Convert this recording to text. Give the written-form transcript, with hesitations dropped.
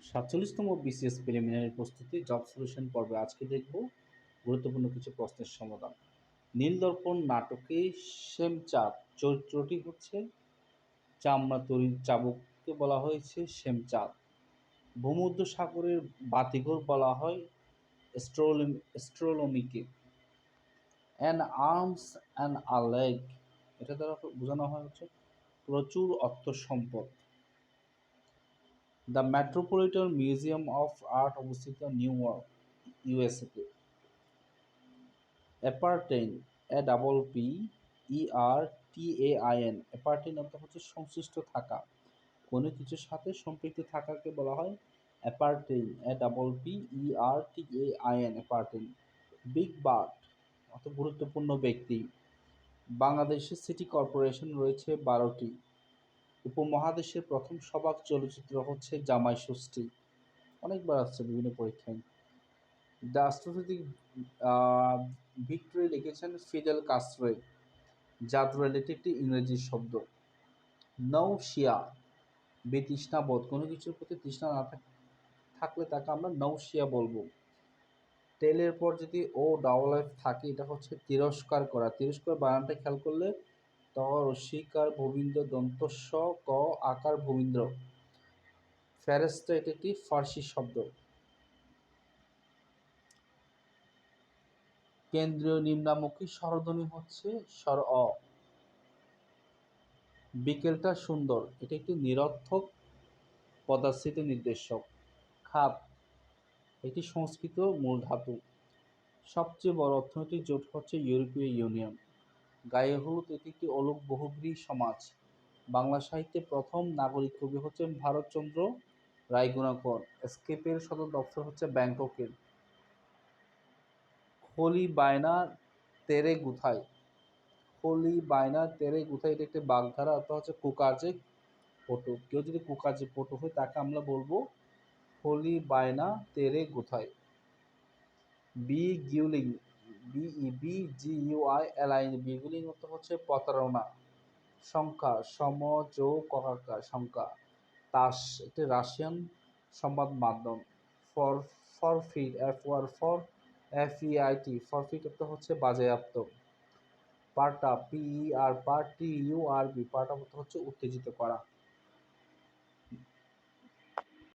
৪৭তম BCS preliminary প্রস্তুতি job solution পর্বে আজকে দেখব গুরুত্বপূর্ণ কিছু প্রশ্নের সমাধান। নীলদর্পণ নাটকে শ্যামচাঁদ চরিত্রটি হচ্ছে চামড়া তৈরির চাবুককে বলা হয়েছে শ্যামচাঁদ। ভূমধ্যসাগরের বাতিঘর বলা হয় অ্যাস্ট্রোনমিকে। An arms and a leg, এটা দ্বারা বোঝানো হয় হচ্ছে প্রচুর অর্থ সম্পদ। The metropolitan museum of art অবস্থিত নিউ ইয়র্ক, ইউএসএতে। অ্যাপার্টেইন, APPERTAIN, অ্যাপার্টেইন অর্থ হচ্ছে সংশ্লিষ্ট থাকা, কোনো কিছুর সাথে সম্পৃক্ত থাকাকে বলা হয় অ্যাপার্টেইন, APPERTAIN, অ্যাপার্টেইন। বিগ বাট অর্থ গুরুত্বপূর্ণ ব্যক্তি। বাংলাদেশের সিটি কর্পোরেশন রয়েছে 12টি। উপমহাদেশের প্রথম সবাক চলচ্চিত্র হচ্ছে জামাই ষষ্ঠী, অনেকবার আসছে বিভিন্ন পরীক্ষায়। দ্য আন্তর্জাতিক ভিক্টোরি লিখেছেন ফিদেল কাস্ত্রো। জাদুরাল এটি একটি ইংরেজি শব্দ। নৌশিয়া, বিতৃষ্ণাবোধ, কোনো কিছুর প্রতি তৃষ্ণা না থাকলে তাকে আমরা নৌশিয়া বলবো। টেলের পর যদি OFF থাকে, এটা হচ্ছে তিরস্কার করা। তিরস্কার বানানটা খেয়াল করলে রস্বীকার ভূমিন্দ্র দন্তস্ব ক আকার ভূমিন্দ্র। ফেরেস্তা, এটি একটি ফার্সি শব্দ। কেন্দ্রীয় নিম্নামুখী স্বরধ্বনি হচ্ছে স্বর অ। বিকেলটা সুন্দর, এটি একটি নিরর্থক পদাশ্রিত নির্দেশক। খাত, এটি সংস্কৃত মূল ধাতু। সবচেয়ে বড় অর্থনৈতিক জোট হচ্ছে ইউরোপীয় ইউনিয়ন। গায়ে হলুদ, এটি একটি অলোক বহুব্রীহি সমাজ। বাংলা সাহিত্যে প্রথম নাগরিক কবি হচ্ছেন ভারতচন্দ্র রায়গুণাকর। এসকেপের সদর দপ্তর হচ্ছে ব্যাংককের। হোলি বায়না তেরে গুথায়, হোলি বায়না তেরে গুথায়, এটা একটি বাগধারা, অর্থ হচ্ছে কুকাজে পটু। কেউ যদি কুকাজে পটু হয় তাকে আমরা বলবো হোলি বায়না তেরে গুথায়। বিগিউলিং, BEBGUILIN, বিগুলিং অর্থ হচ্ছে প্রতারণা। সংখ্যা, সম যোগ ককাকার, সংখ্যা। তাস, একটি রাশিয়ান সংবাদ মাধ্যম। ফরফিট, ফরফিট অর্থ হচ্ছে বাজেয়াপ্ত। Part up, PER, part TURB, part up অর্থ হচ্ছে উত্তেজিত করা।